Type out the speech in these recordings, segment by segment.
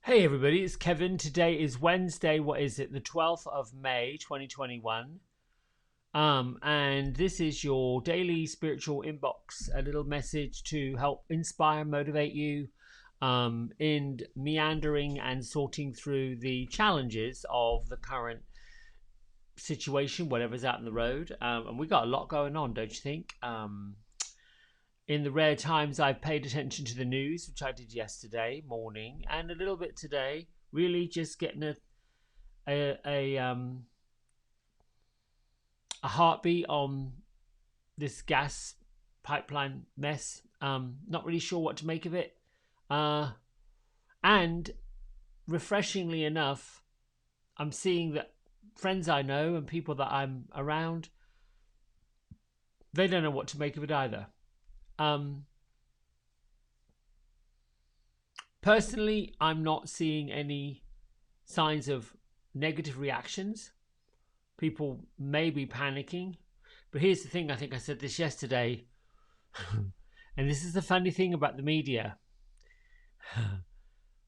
Hey everybody, it's Kevin. Today is Wednesday. What is it? The 12th of May, 2021. And this is your daily spiritual inbox, a little message to help inspire, motivate you in meandering and sorting through the challenges of the current situation, whatever's out in the road. And we got a lot going on, don't you think? In the rare times I've paid attention to the news, which I did yesterday morning and a little bit today, really just getting a heartbeat on this gas pipeline mess. Not really sure what to make of it. And refreshingly enough, I'm seeing that friends I know and people that I'm around, they don't know what to make of it either. Personally, I'm not seeing any signs of negative reactions. People may be panicking, but here's the thing. I think I said this yesterday, and this is the funny thing about the media.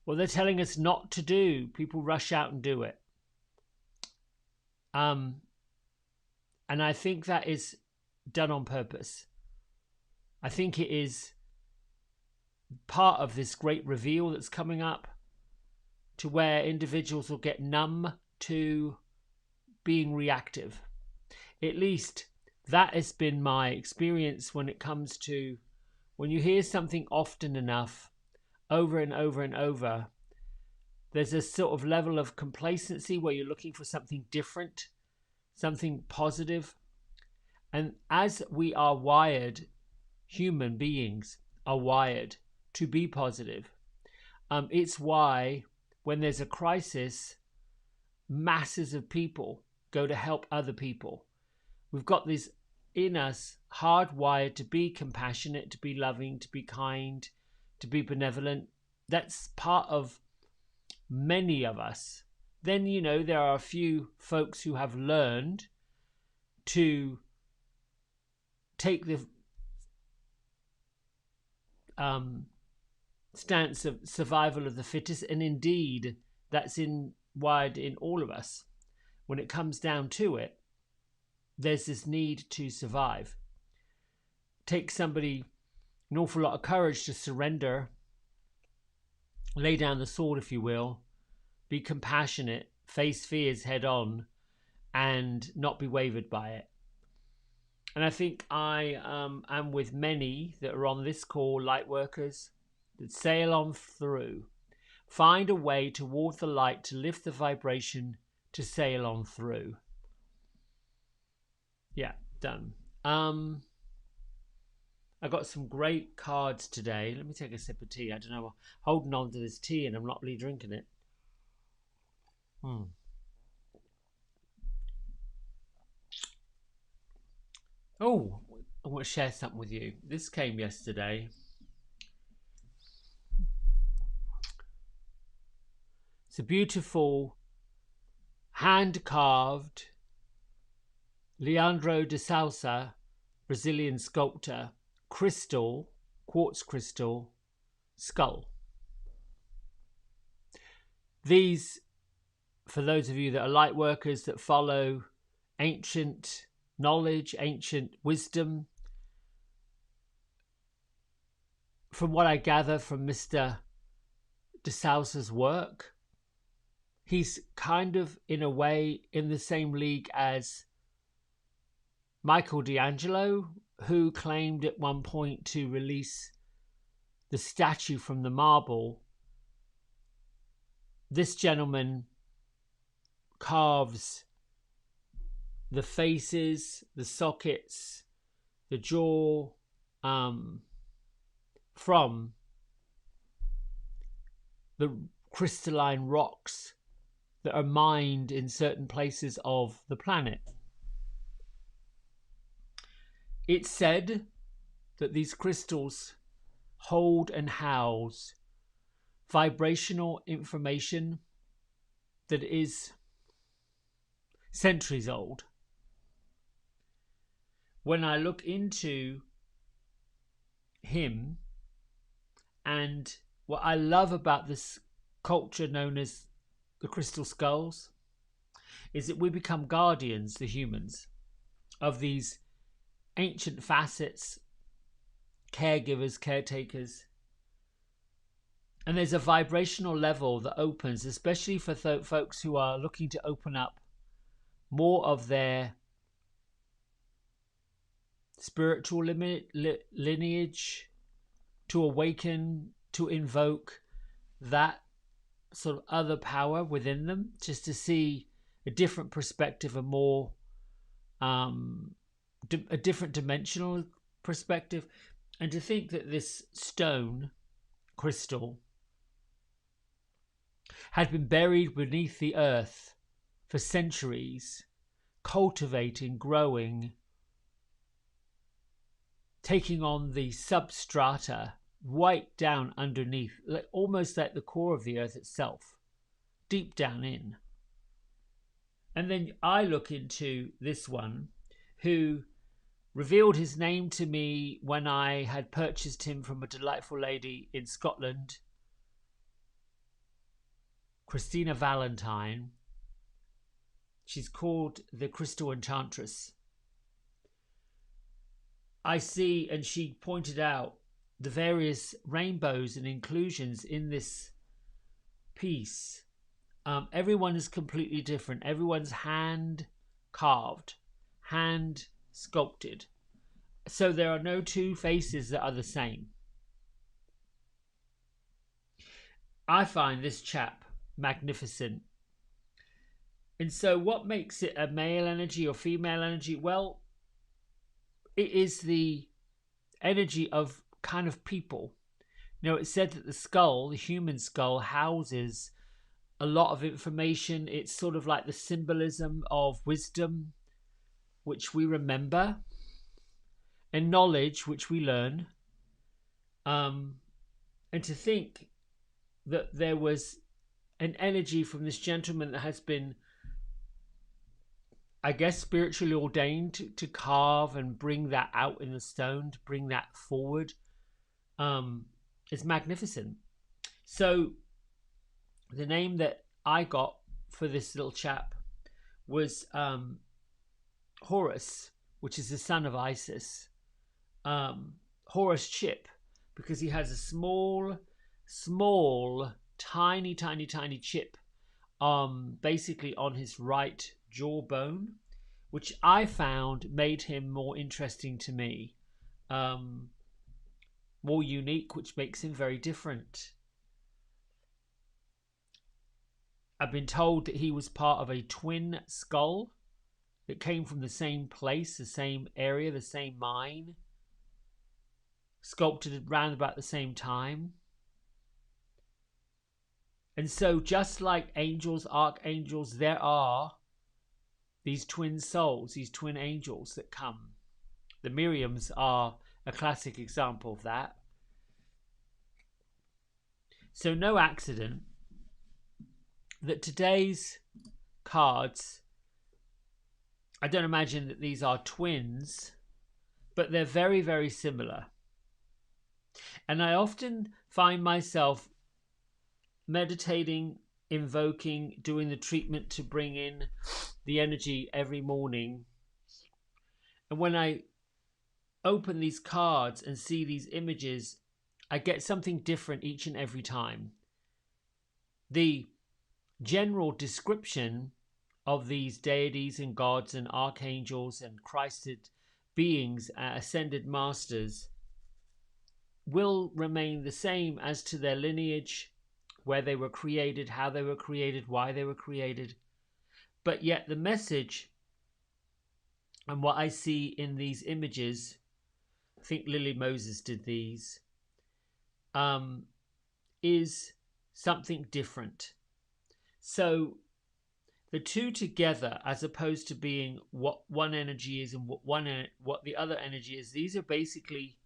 What they're telling us not to do, people rush out and do it. And I think that is done on purpose. I think it is part of this great reveal that's coming up, to where individuals will get numb to being reactive. At least that has been my experience when it comes to when you hear something often enough, over and over and over, there's a sort of level of complacency where you're looking for something different, something positive. And as we are wired, human beings are wired to be positive. It's why when there's a crisis, masses of people go to help other people. We've got this in us, hardwired to be compassionate, to be loving, to be kind, to be benevolent. That's part of many of us. Then, there are a few folks who have learned to take the stance of survival of the fittest, and indeed that's wired in all of us. When it comes down to it, there's this need to survive. Takes somebody an awful lot of courage to surrender, lay down the sword, if you will, be compassionate, face fears head on, and not be wavered by it. And I think I am with many that are on this call, light workers, that sail on through. Find a way toward the light to lift the vibration to sail on through. Yeah, done. I got some great cards today. Let me take a sip of tea. I don't know, I'm holding on to this tea and I'm not really drinking it. Oh, I want to share something with you. This came yesterday. It's a beautiful hand-carved Leandro de Sousa, Brazilian sculptor, quartz crystal skull. These, for those of you that are light workers that follow ancient knowledge, ancient wisdom, from what I gather from Mr. de Sousa's work, he's kind of, in a way, in the same league as Michelangelo, who claimed at one point to release the statue from the marble. This gentleman carves the faces, the sockets, the jaw from the crystalline rocks that are mined in certain places of the planet. It's said that these crystals hold and house vibrational information that is centuries old. When I look into him, and what I love about this culture known as the crystal skulls, is that we become guardians, the humans, of these ancient facets, caregivers, caretakers. And there's a vibrational level that opens, especially for folks who are looking to open up more of their spiritual lineage, to awaken, to invoke that sort of other power within them, just to see a different perspective, a more a different dimensional perspective, and to think that this stone crystal had been buried beneath the earth for centuries, cultivating, growing, taking on the substrata right down underneath, like almost like the core of the earth itself, deep down in. And then I look into this one, who revealed his name to me when I had purchased him from a delightful lady in Scotland, Christina Valentine. She's called the Crystal Enchantress. I see, and she pointed out the various rainbows and inclusions in this piece. Everyone is completely different. Everyone's hand carved, hand sculpted. So there are no two faces that are the same. I find this chap magnificent. And so what makes it a male energy or female energy? Well, it is the energy of kind of people. You know, it's said that the skull, the human skull, houses a lot of information. It's sort of like the symbolism of wisdom, which we remember, and knowledge, which we learn. And to think that there was an energy from this gentleman that has been, I guess, spiritually ordained to carve and bring that out in the stone, to bring that forward, is magnificent. So the name that I got for this little chap was Horus, which is the son of Isis. Horus Chip, because he has a small, tiny chip basically on his right jawbone, which I found made him more interesting to me, more unique, which makes him very different. I've been told that he was part of a twin skull that came from the same place, the same area, the same mine, sculpted around about the same time. And so just like angels, archangels, there are these twin souls, these twin angels that come. The Miriams are a classic example of that. So no accident that today's cards, I don't imagine that these are twins, but they're very, very similar. And I often find myself meditating, invoking, doing the treatment to bring in the energy every morning. And when I open these cards and see these images, I get something different each and every time. The general description of these deities and gods and archangels and Christed beings, ascended masters, will remain the same as to their lineage, where they were created, how they were created, why they were created. But yet the message and what I see in these images, I think Lily Moses did these, is something different. So the two together, as opposed to being what one energy is and what the other energy is, these are basically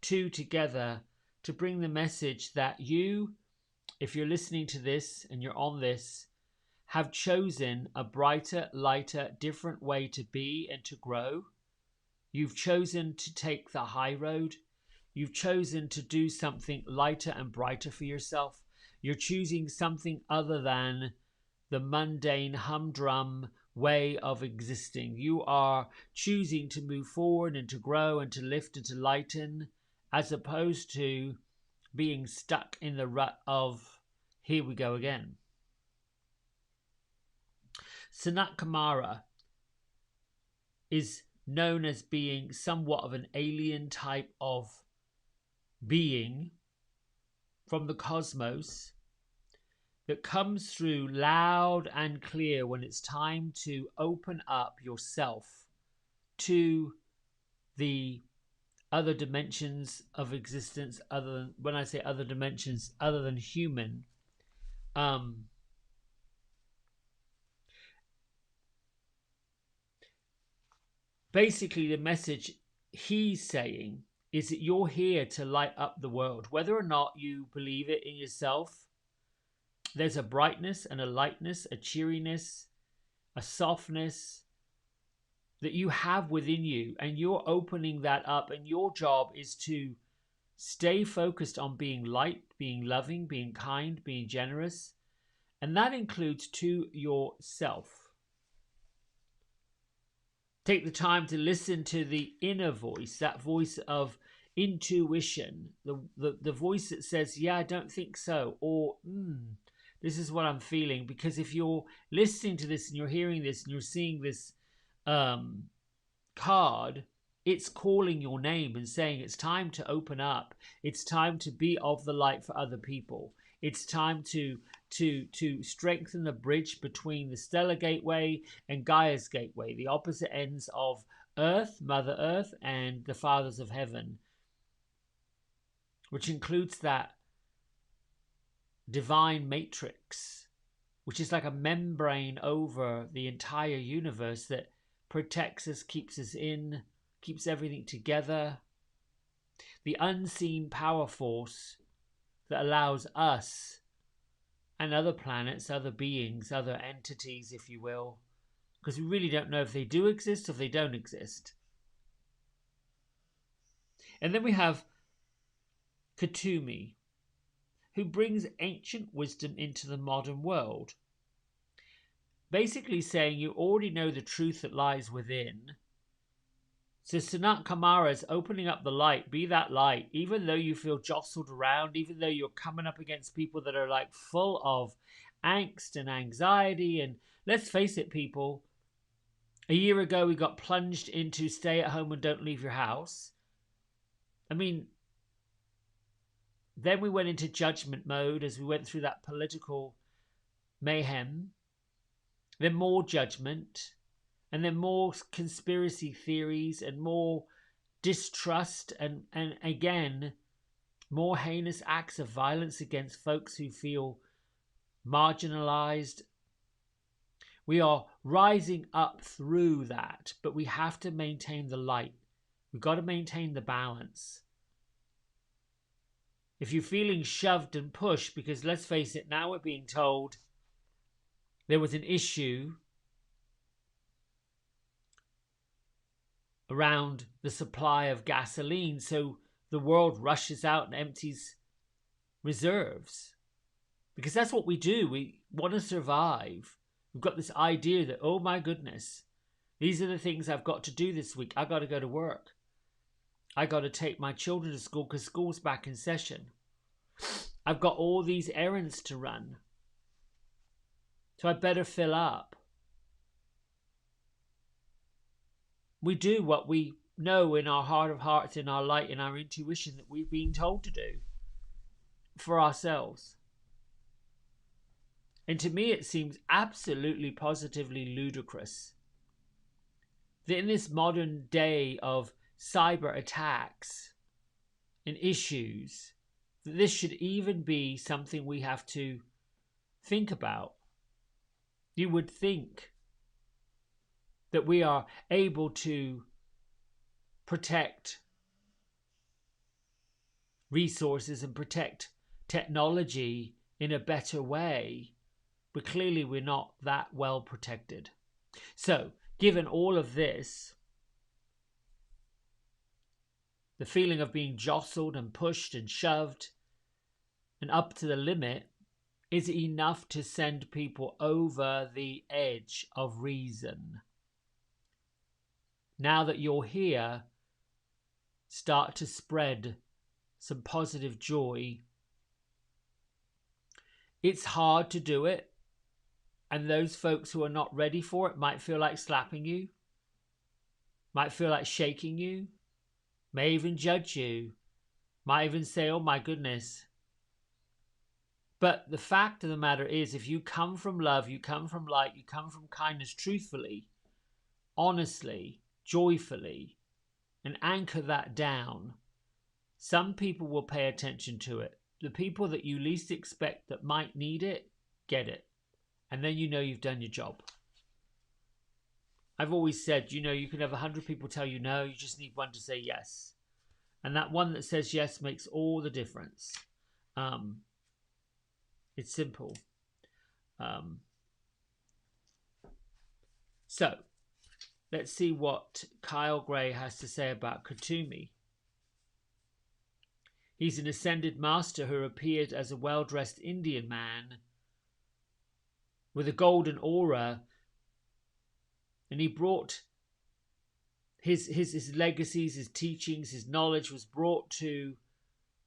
two together to bring the message that you, if you're listening to this and you're on this, have chosen a brighter, lighter, different way to be and to grow. You've chosen to take the high road. You've chosen to do something lighter and brighter for yourself. You're choosing something other than the mundane, humdrum way of existing. You are choosing to move forward and to grow and to lift and to lighten, as opposed to being stuck in the rut of, here we go again. Sanat Kumara is known as being somewhat of an alien type of being from the cosmos that comes through loud and clear when it's time to open up yourself to the other dimensions of existence, other than, when I say other dimensions, other than human. Basically, the message he's saying is that you're here to light up the world. Whether or not you believe it in yourself, there's a brightness and a lightness, a cheeriness, a softness that you have within you, and you're opening that up, and your job is to stay focused on being light, being loving, being kind, being generous, and that includes to yourself. Take the time to listen to the inner voice, that voice of intuition, the voice that says, yeah, I don't think so, or this is what I'm feeling. Because if you're listening to this and you're hearing this and you're seeing this card, it's calling your name and saying it's time to open up. It's time to be of the light for other people. It's time to strengthen the bridge between the Stellar Gateway and Gaia's Gateway, the opposite ends of Earth, Mother Earth, and the Fathers of Heaven, which includes that divine matrix, which is like a membrane over the entire universe that protects us, keeps us in, keeps everything together. The unseen power force that allows us and other planets, other beings, other entities, if you will, because we really don't know if they do exist or if they don't exist. And then we have Kotomi, who brings ancient wisdom into the modern world. Basically saying you already know the truth that lies within. So Sanat Kumara is opening up the light. Be that light, even though you feel jostled around, even though you're coming up against people that are like full of angst and anxiety. And let's face it, people, a year ago we got plunged into stay at home and don't leave your house. I mean, then we went into judgment mode as we went through that political mayhem. Then more judgment. And then more conspiracy theories and more distrust and again, more heinous acts of violence against folks who feel marginalized. We are rising up through that, but we have to maintain the light. We've got to maintain the balance. If you're feeling shoved and pushed, because let's face it, now we're being told there was an issue around the supply of gasoline, so the world rushes out and empties reserves, because that's what we do. We want to survive. We've got this idea that, oh my goodness, these are the things I've got to do this week. I got to go to work. I got to take my children to school because school's back in session. I've got all these errands to run, so I better fill up. We do what we know in our heart of hearts, in our light, in our intuition that we've been told to do for ourselves. And to me, it seems absolutely positively ludicrous that in this modern day of cyber attacks and issues, that this should even be something we have to think about. You would think that we are able to protect resources and protect technology in a better way, but clearly we're not that well protected. So, given all of this, the feeling of being jostled and pushed and shoved and up to the limit, is enough to send people over the edge of reason. Now that you're here, start to spread some positive joy. It's hard to do it, and those folks who are not ready for it might feel like slapping you, might feel like shaking you, may even judge you, might even say, oh my goodness. But the fact of the matter is, if you come from love, you come from light, you come from kindness, truthfully, honestly, joyfully, and anchor that down, some people will pay attention to it. The people that you least expect that might need it, get it. And then you know you've done your job. I've always said, you can have 100 people tell you no, you just need one to say yes. And that one that says yes makes all the difference. It's simple. So, let's see what Kel Gray has to say about Kotomi. He's an ascended master who appeared as a well-dressed Indian man with a golden aura, and he brought his legacies, his teachings, his knowledge was brought to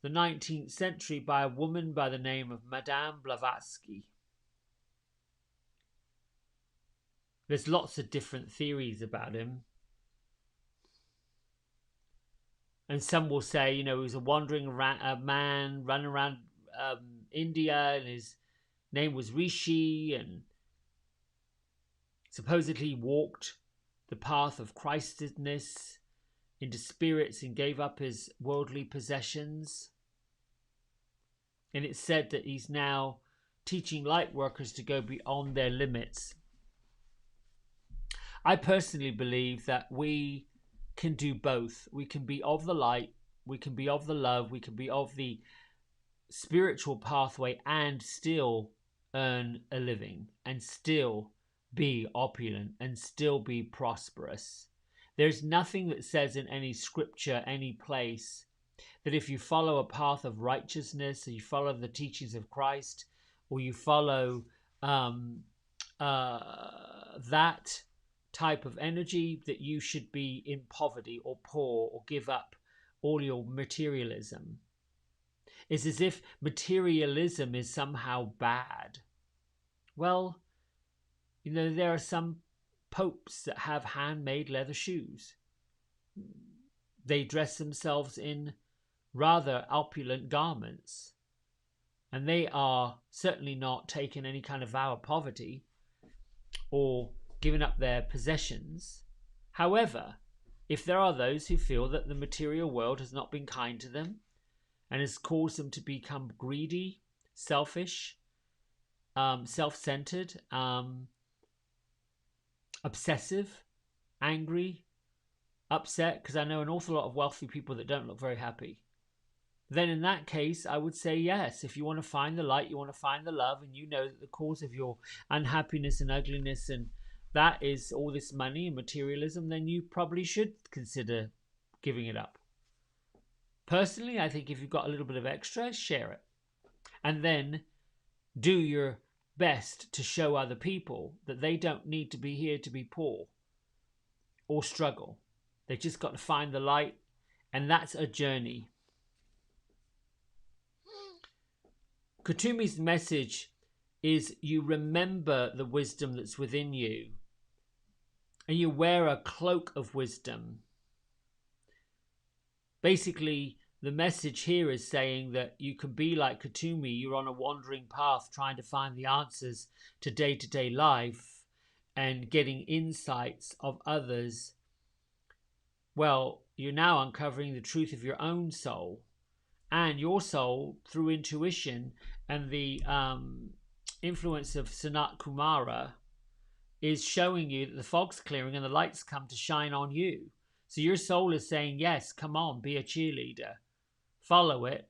the 19th century by a woman by the name of Madame Blavatsky. There's lots of different theories about him. And some will say, he was a wandering man running around India, and his name was Rishi, and supposedly walked the path of Christedness into spirits and gave up his worldly possessions. And it's said that he's now teaching light workers to go beyond their limits. I personally believe that we can do both. We can be of the light, we can be of the love, we can be of the spiritual pathway and still earn a living and still be opulent and still be prosperous. There's nothing that says in any scripture, any place, that if you follow a path of righteousness, or you follow the teachings of Christ, or you follow that type of energy, that you should be in poverty or poor or give up all your materialism. It's as if materialism is somehow bad. Well, there are some popes that have handmade leather shoes. They dress themselves in rather opulent garments, and they are certainly not taking any kind of vow of poverty or giving up their possessions. However, if there are those who feel that the material world has not been kind to them and has caused them to become greedy, selfish, self-centered, obsessive, angry, upset, because I know an awful lot of wealthy people that don't look very happy, then in that case, I would say yes. If you want to find the light, you want to find the love, and you know that the cause of your unhappiness and ugliness, and that is all this money and materialism, then you probably should consider giving it up. Personally, I think if you've got a little bit of extra, share it. And then do your best to show other people that they don't need to be here to be poor or struggle. They just got to find the light, and that's a journey. Kotomi's message is you remember the wisdom that's within you, and you wear a cloak of wisdom. Basically, the message here is saying that you can be like Kotomi. You're on a wandering path trying to find the answers to day-to-day life and getting insights of others. Well, you're now uncovering the truth of your own soul, and your soul, through intuition and the influence of Sanat Kumara, is showing you that the fog's clearing and the light's come to shine on you. So your soul is saying, yes, come on, be a cheerleader. Follow it.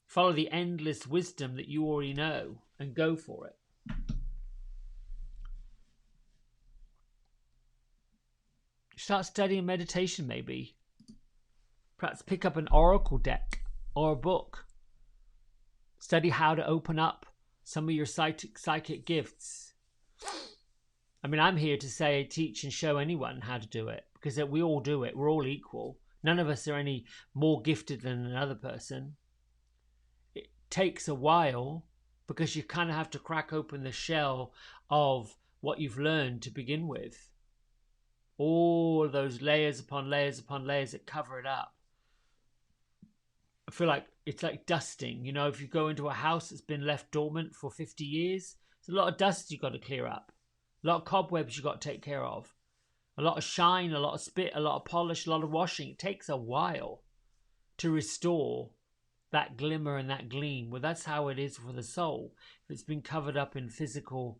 Follow the endless wisdom that you already know and go for it. Start studying meditation, maybe. Perhaps pick up an oracle deck or a book. Study how to open up some of your psychic gifts. I mean, I'm here to say, teach and show anyone how to do it, because we all do it. We're all equal. None of us are any more gifted than another person. It takes a while because you kind of have to crack open the shell of what you've learned to begin with. All those layers upon layers upon layers that cover it up. I feel like it's like dusting. You know, if you go into a house that's been left dormant for 50 years, there's a lot of dust you've got to clear up. A lot of cobwebs you've got to take care of. A lot of shine, a lot of spit, a lot of polish, a lot of washing. It takes a while to restore that glimmer and that gleam. Well, that's how it is for the soul. If it's been covered up in physical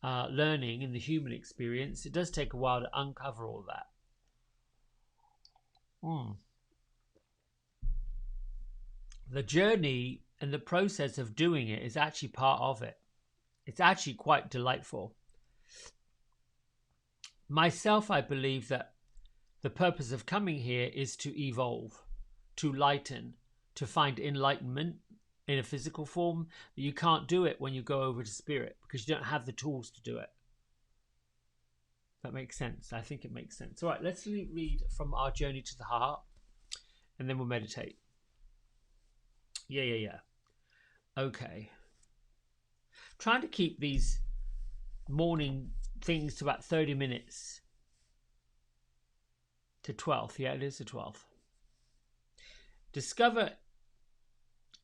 learning, in the human experience, it does take a while to uncover all that. The journey and the process of doing it is actually part of it. It's actually quite delightful. Myself, I believe that the purpose of coming here is to evolve, to lighten, to find enlightenment in a physical form. You can't do it when you go over to spirit because you don't have the tools to do it. That makes sense. I think it makes sense. All right, let's read from our journey to the heart and then we'll meditate. Yeah. Okay. Trying to keep these morning things to about 30 minutes to 12th. Yeah, it is the 12th. Discover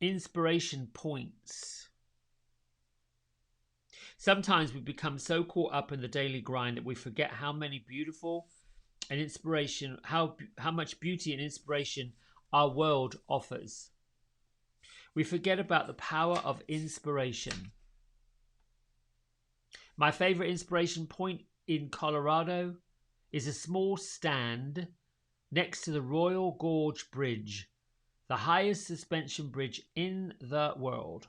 inspiration points. Sometimes we become so caught up in the daily grind that we forget how many beautiful and inspiration, how much beauty and inspiration our world offers. We forget about the power of inspiration. My favorite inspiration point in Colorado is a small stand next to the Royal Gorge Bridge, the highest suspension bridge in the world.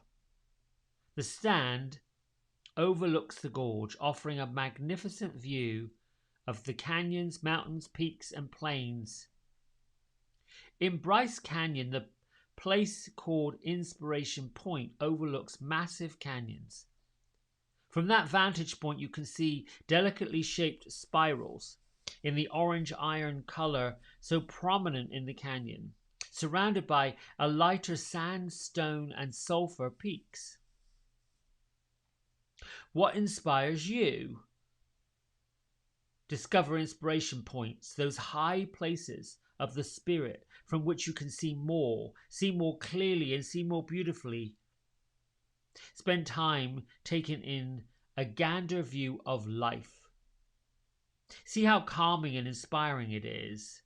The stand overlooks the gorge, offering a magnificent view of the canyons, mountains, peaks, and plains. In Bryce Canyon, the place called Inspiration Point overlooks massive canyons. From that vantage point, you can see delicately shaped spirals in the orange iron color so prominent in the canyon, surrounded by a lighter sandstone and sulfur peaks. What inspires you? Discover inspiration points, those high places of the spirit from which you can see more clearly and see more beautifully. Spend time taking in a gander view of life. See how calming and inspiring it is.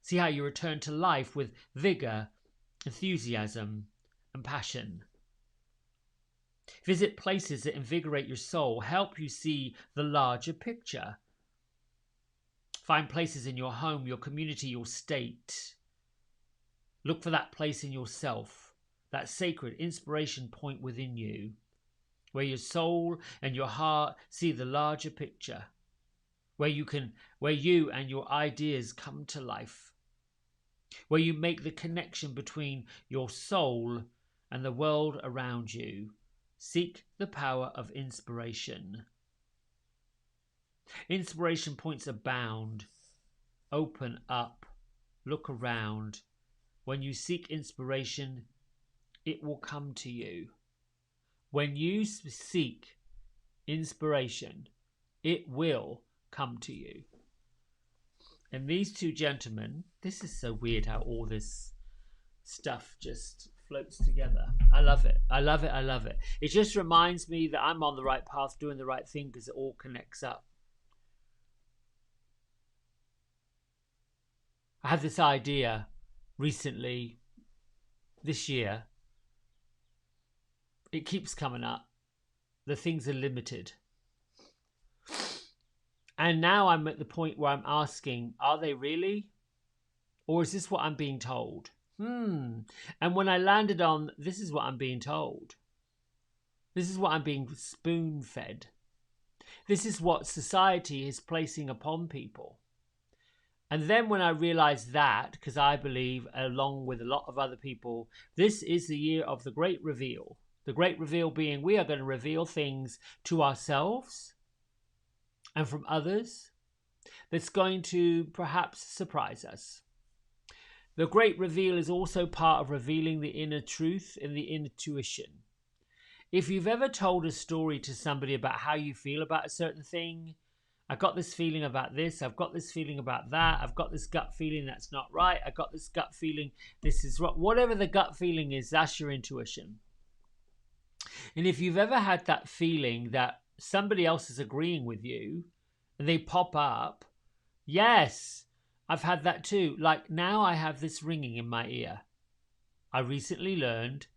See how you return to life with vigor, enthusiasm, and passion. Visit places that invigorate your soul, help you see the larger picture. Find places in your home, your community, your state. Look for that place in yourself, that sacred inspiration point within you, where your soul and your heart see the larger picture, where you and your ideas come to life, where you make the connection between your soul and the world around you. Seek the power of inspiration. Inspiration points abound. Open up. Look around. When you seek inspiration, it will come to you. When you seek inspiration, it will come to you. And these two gentlemen, this is so weird how all this stuff just floats together. I love it. I love it. I love it. It just reminds me that I'm on the right path, doing the right thing, because it all connects up. I had this idea recently, this year. It keeps coming up. The things are limited. And now I'm at the point where I'm asking, are they really? Or is this what I'm being told? And when I landed on, this is what I'm being told. This is what I'm being spoon-fed. This is what society is placing upon people. And then when I realized that, because I believe, along with a lot of other people, this is the year of the great reveal. The great reveal being we are going to reveal things to ourselves and from others that's going to perhaps surprise us. The great reveal is also part of revealing the inner truth and the intuition. If you've ever told a story to somebody about how you feel about a certain thing, I got this feeling about this, I've got this feeling about that, I've got this gut feeling that's not right, I got this gut feeling this is right. Whatever the gut feeling is, that's your intuition. And if you've ever had that feeling that somebody else is agreeing with you and they pop up, yes, I've had that too. Like now I have this ringing in my ear. I recently learned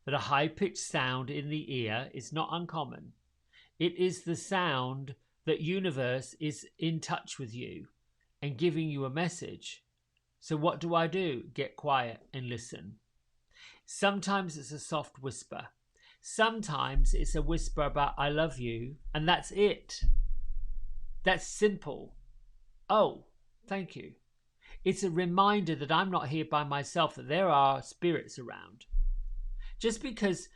that a high-pitched sound in the ear is not uncommon. It is the sound that universe is in touch with you and giving you a message. So what do? Get quiet and listen. Sometimes it's a soft whisper. Sometimes it's a whisper about I love you, and that's it. That's simple. Oh, thank you. It's a reminder that I'm not here by myself, that there are spirits around. Just because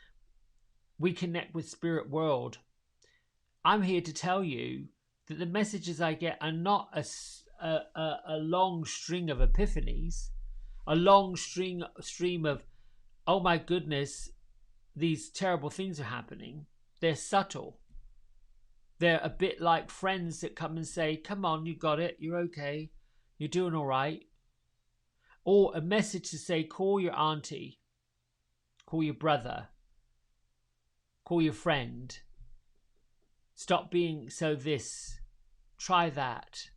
we connect with spirit world, I'm here to tell you that the messages I get are not a long string of epiphanies, a long stream of, oh my goodness, these terrible things are happening. They're subtle. They're a bit like friends that come and say, come on, you got it, you're okay, you're doing all right. Or a message to say, call your auntie, call your brother, call your friend. Stop being so this. Try that.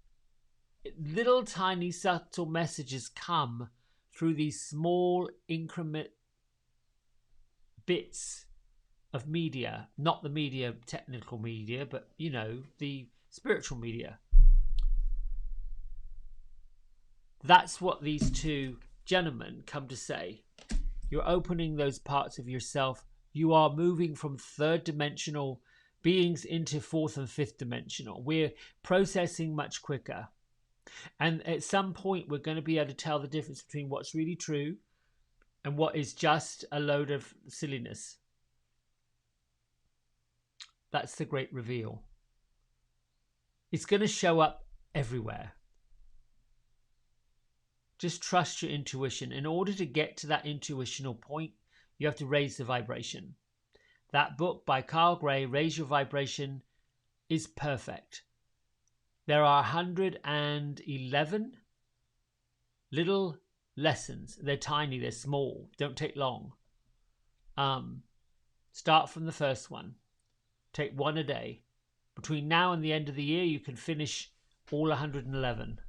Little tiny subtle messages come through these small increment bits of media. Not the media, technical media, but, you know, the spiritual media. That's what these two gentlemen come to say. You're opening those parts of yourself. You are moving from third dimensional beings into fourth and fifth dimensional. We're processing much quicker. And at some point, we're going to be able to tell the difference between what's really true and what is just a load of silliness. That's the great reveal. It's going to show up everywhere. Just trust your intuition. In order to get to that intuitional point, you have to raise the vibration. That book by Kel Gray, Raise Your Vibration, is perfect. There are 111 little lessons. They're tiny, they're small, don't take long. Start from the first one. Take one a day. Between now and the end of the year, you can finish all 111.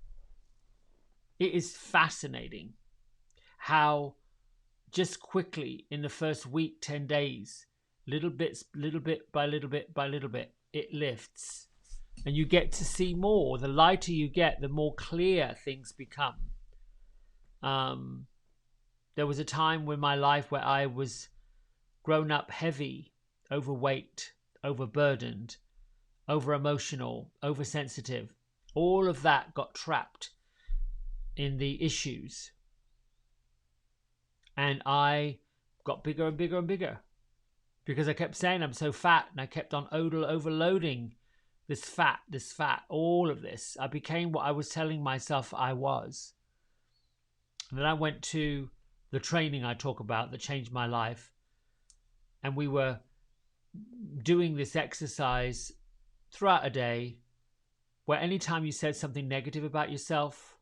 It is fascinating how just quickly in the first week, 10 days, little bit by little bit, it lifts. And you get to see more. The lighter you get, the more clear things become. There was a time in my life where I was grown up heavy, overweight, overburdened, over-emotional, oversensitive. All of that got trapped in the issues. And I got bigger and bigger and bigger. Because I kept saying I'm so fat, and I kept on overloading this fat, all of this. I became what I was telling myself I was. And then I went to the training I talk about that changed my life. And we were doing this exercise throughout a day where anytime you said something negative about yourself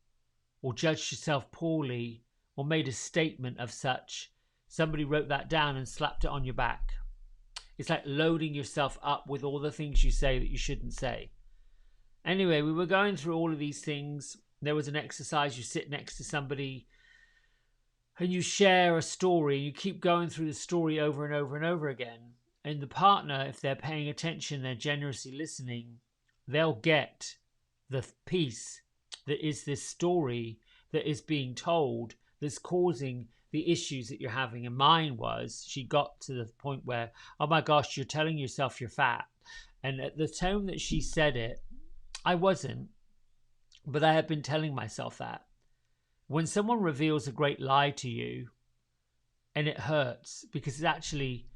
or judged yourself poorly or made a statement of such, somebody wrote that down and slapped it on your back. It's like loading yourself up with all the things you say that you shouldn't say. Anyway, we were going through all of these things. There was an exercise. You sit next to somebody and you share a story. You keep going through the story over and over and over again. And the partner, if they're paying attention, they're generously listening, they'll get the piece that is this story that is being told that's causing the issues that you're having. And mine was, she got to the point where, oh my gosh, you're telling yourself you're fat. And at the tone that she said it, I wasn't, but I had been telling myself that. When someone reveals a great lie to you, and it hurts, because it's actually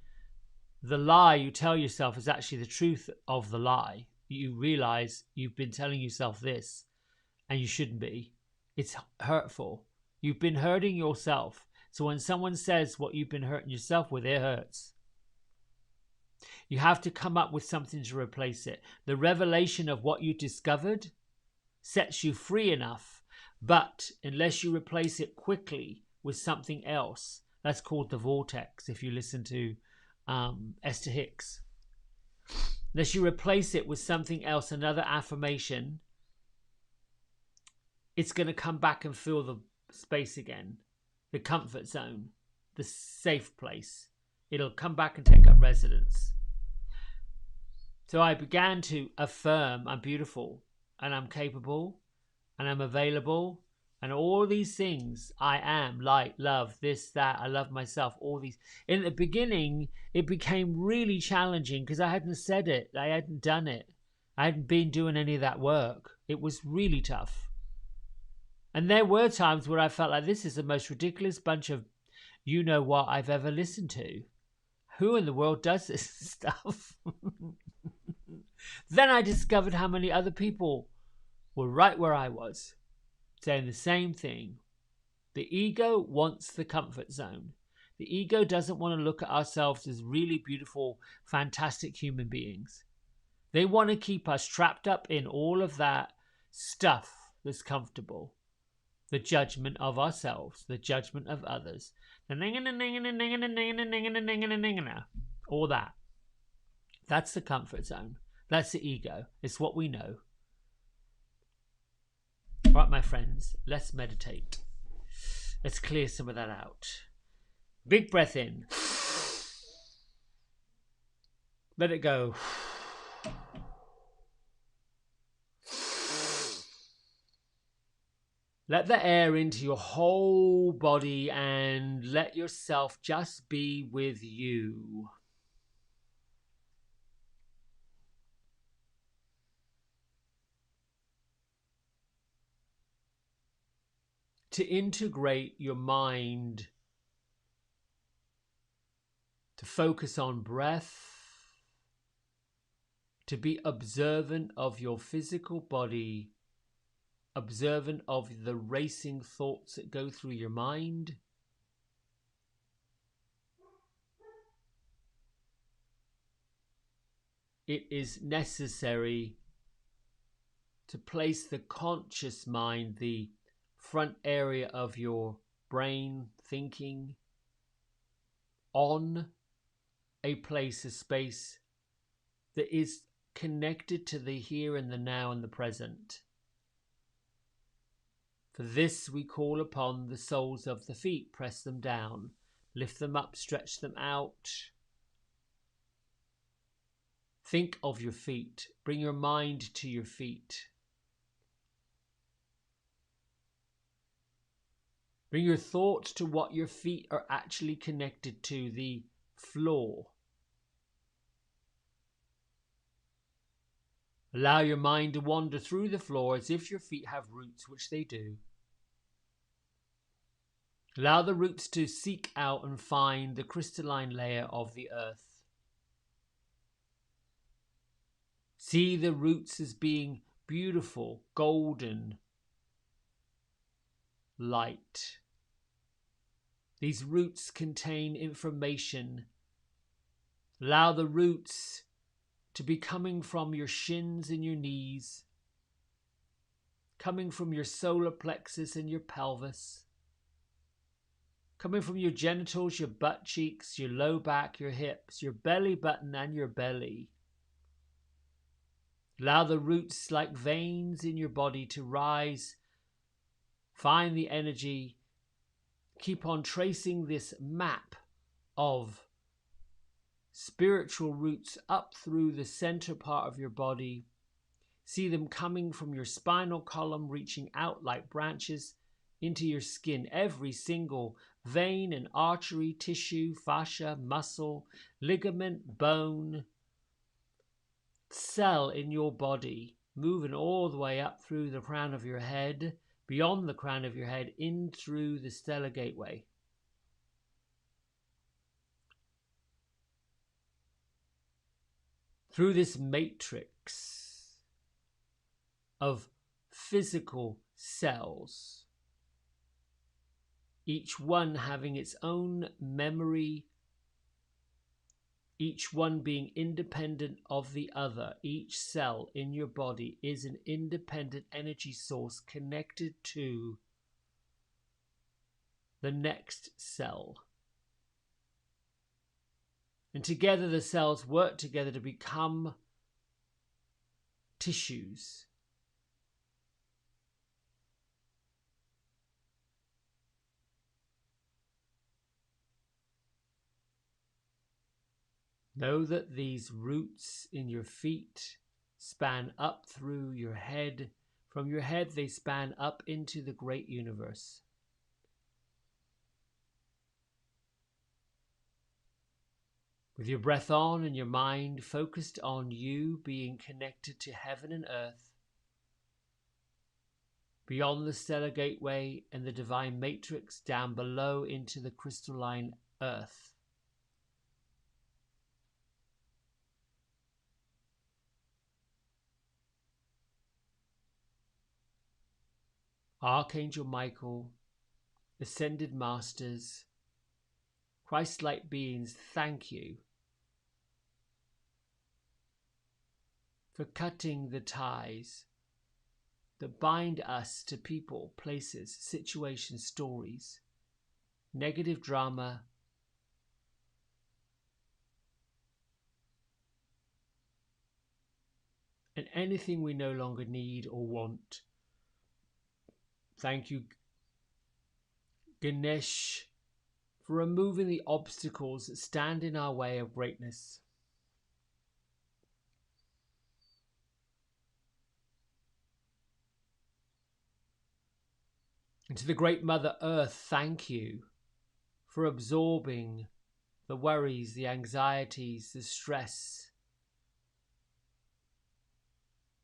the lie you tell yourself is actually the truth of the lie. You realize you've been telling yourself this and you shouldn't be. It's hurtful. You've been hurting yourself. So when someone says what you've been hurting yourself with, it hurts. You have to come up with something to replace it. The revelation of what you discovered sets you free enough, but unless you replace it quickly with something else, that's called the vortex, if you listen to Esther Hicks. Unless you replace it with something else, another affirmation, it's going to come back and fill the space again, the comfort zone, the safe place. It'll come back and take up residence. So I began to affirm I'm beautiful and I'm capable and I'm available and all these things. I am light, love, this, that, I love myself, all these. In the beginning, it became really challenging because I hadn't said it. I hadn't done it. I hadn't been doing any of that work. It was really tough. And there were times where I felt like this is the most ridiculous bunch of you know what I've ever listened to. Who in the world does this stuff? Then I discovered how many other people were right where I was, saying the same thing. The ego wants the comfort zone. The ego doesn't want to look at ourselves as really beautiful, fantastic human beings. They want to keep us trapped up in all of that stuff that's comfortable. The judgment of ourselves, the judgment of others, all that. That's the comfort zone. That's the ego. It's what we know. Right, my friends, let's meditate. Let's clear some of that out. Big breath in. Let it go. Let the air into your whole body and let yourself just be with you. To integrate your mind, to focus on breath, to be observant of your physical body, observant of the racing thoughts that go through your mind. It is necessary to place the conscious mind, the front area of your brain thinking, on a place, a space that is connected to the here and the now and the present. For this we call upon the soles of the feet. Press them down, lift them up, stretch them out. Think of your feet. Bring your mind to your feet. Bring your thoughts to what your feet are actually connected to, the floor. Allow your mind to wander through the floor as if your feet have roots, which they do. Allow the roots to seek out and find the crystalline layer of the earth. See the roots as being beautiful, golden light. These roots contain information. Allow the roots to be coming from your shins and your knees, coming from your solar plexus and your pelvis, coming from your genitals, your butt cheeks, your low back, your hips, your belly button and your belly. Allow the roots like veins in your body to rise. Find the energy. Keep on tracing this map of spiritual roots up through the center part of your body. See them coming from your spinal column, reaching out like branches into your skin. Every single vein and artery, tissue, fascia, muscle, ligament, bone, cell in your body, moving all the way up through the crown of your head, beyond the crown of your head, in through the stellar gateway. through this matrix of physical cells, each one having its own memory, each one being independent of the other. Each cell in your body is an independent energy source connected to the next cell. And together the cells work together to become tissues. Know that these roots in your feet span up through your head. From your head they span up into the great universe. With your breath on and your mind focused on you being connected to heaven and earth, beyond the stellar gateway and the divine matrix, down below into the crystalline earth. Archangel Michael, Ascended Masters, Christ-like beings, thank you for cutting the ties that bind us to people, places, situations, stories, negative drama, and anything we no longer need or want. Thank you, Ganesh, for removing the obstacles that stand in our way of greatness. And to the Great Mother Earth, thank you for absorbing the worries, the anxieties, the stress,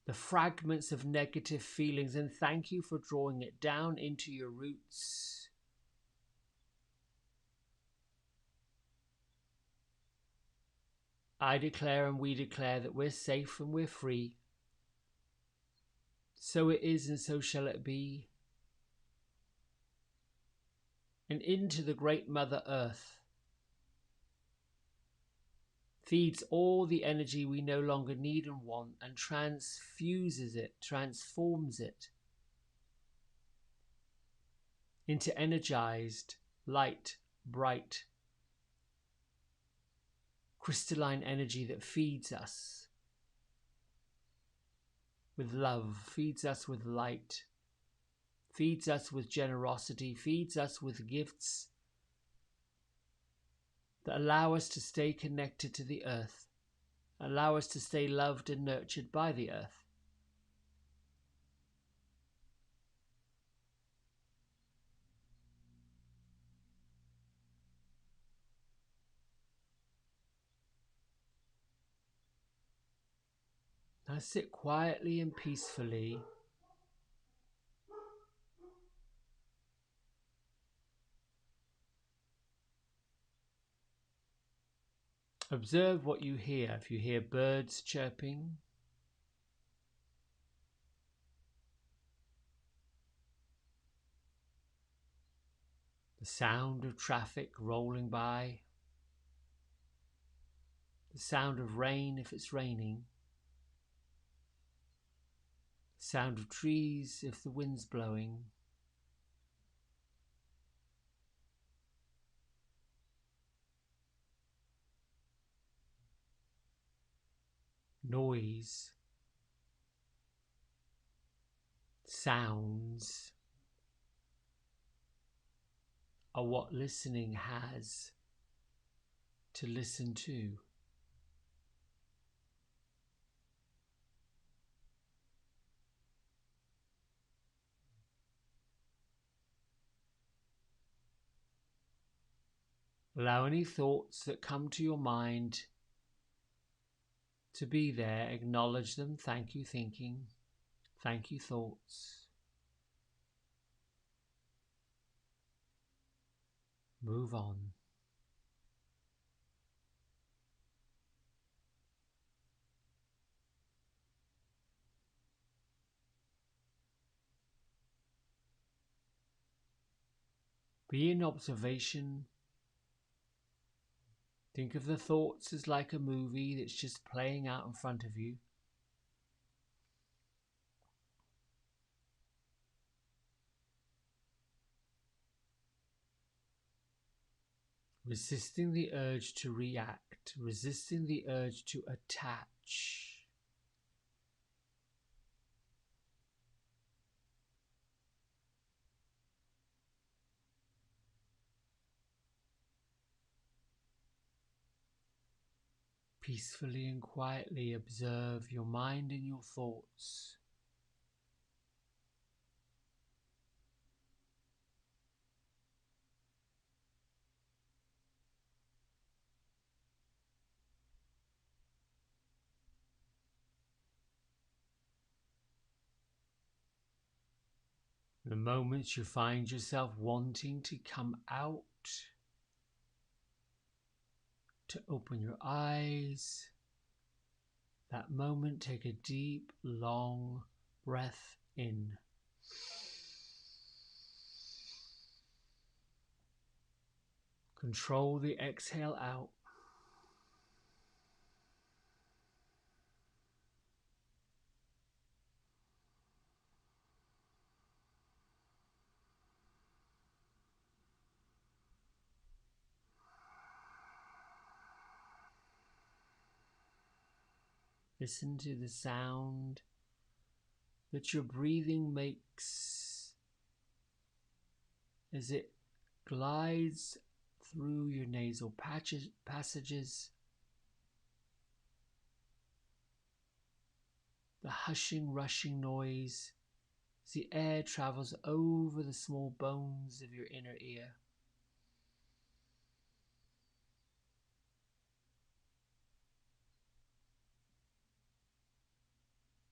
the fragments of negative feelings, and thank you for drawing it down into your roots. I declare and we declare that we're safe and we're free. So it is and so shall it be. And into the Great Mother Earth feeds all the energy we no longer need and want, and transfuses it, transforms it into energized, light, bright, crystalline energy that feeds us with love, feeds us with light, feeds us with generosity, feeds us with gifts that allow us to stay connected to the earth, allow us to stay loved and nurtured by the earth. Now sit quietly and peacefully. Observe what you hear. If you hear birds chirping, the sound of traffic rolling by, the sound of rain if it's raining, the sound of trees if the wind's blowing, noise, sounds are what listening has to listen to. Allow any thoughts that come to your mind to be there. Acknowledge them. Thank you, thinking. Thank you, thoughts. Move on. Be in observation. Think of the thoughts as like a movie that's just playing out in front of you. Resisting the urge to react, resisting the urge to attach. Peacefully and quietly observe your mind and your thoughts. The moments you find yourself wanting to come out, to open your eyes, that moment take a deep, long breath in. Control the exhale out. Listen to the sound that your breathing makes as it glides through your nasal passages. The hushing, rushing noise as the air travels over the small bones of your inner ear.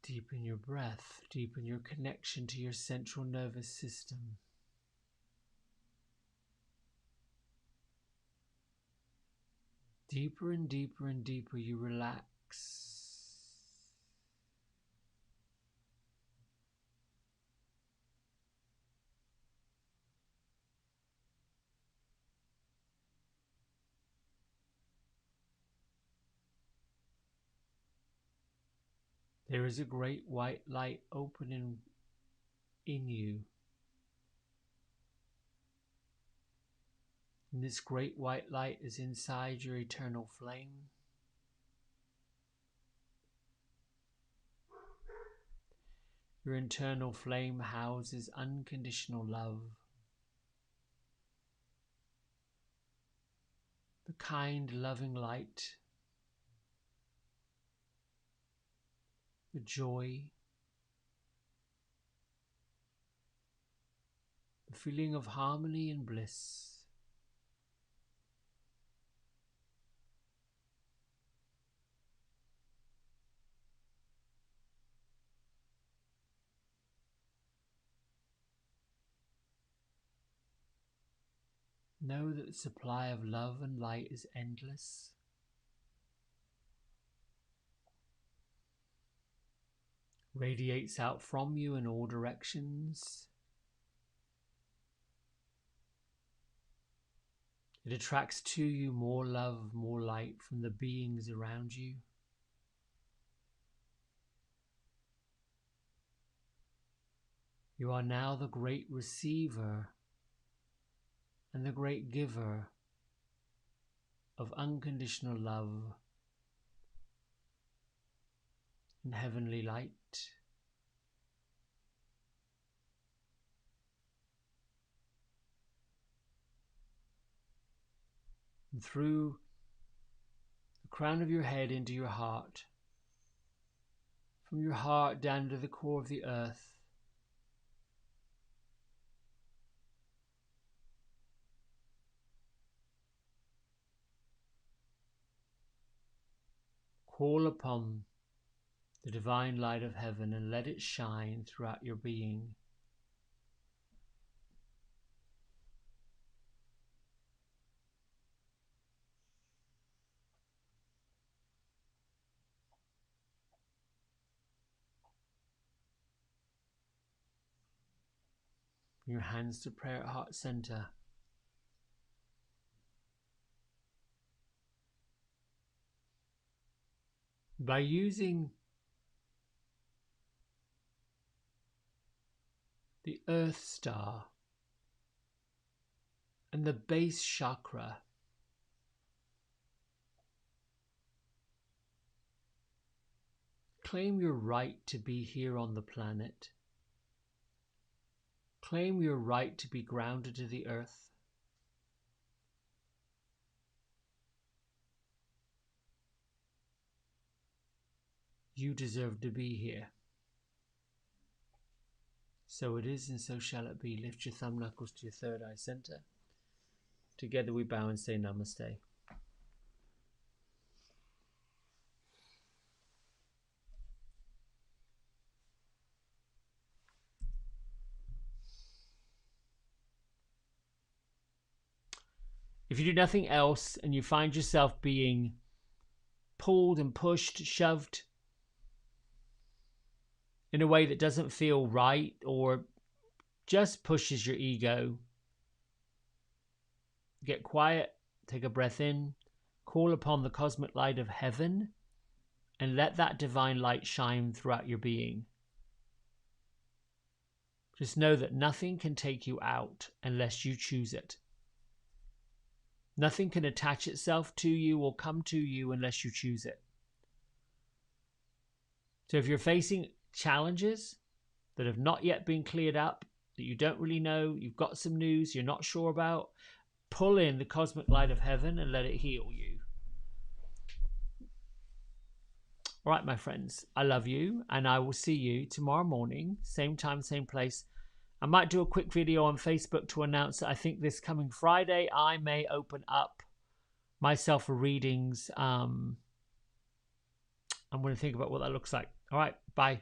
Deepen your breath, deepen your connection to your central nervous system. Deeper and deeper and deeper you relax. There is a great white light opening in you. And this great white light is inside your eternal flame. Your internal flame houses unconditional love. The kind, loving light. The joy. The feeling of harmony and bliss. Know that the supply of love and light is endless. Radiates out from you in all directions. It attracts to you more love, more light from the beings around you. You are now the great receiver and the great giver of unconditional love and heavenly light. And through the crown of your head into your heart, from your heart down to the core of the earth, call upon the divine light of heaven and let it shine throughout your being. Bring your hands to prayer at heart center. by using the Earth Star and the base chakra, claim your right to be here on the planet. Claim your right to be grounded to the earth. You deserve to be here. So it is, and so shall it be. Lift your thumb knuckles to your third eye center. Together we bow and say namaste. If you do nothing else and you find yourself being pulled and pushed, shoved in a way that doesn't feel right or just pushes your ego, get quiet, take a breath in, call upon the cosmic light of heaven, and let that divine light shine throughout your being. Just know that nothing can take you out unless you choose it. Nothing can attach itself to you or come to you unless you choose it. So if you're facing challenges that have not yet been cleared up, that you don't really know, you've got some news you're not sure about, pull in the cosmic light of heaven and let it heal you. All right, my friends, I love you, and I will see you tomorrow morning, same time, same place. I might do a quick video on Facebook to announce that I think this coming Friday I may open up myself for readings. I'm going to think about what that looks like. All right, bye.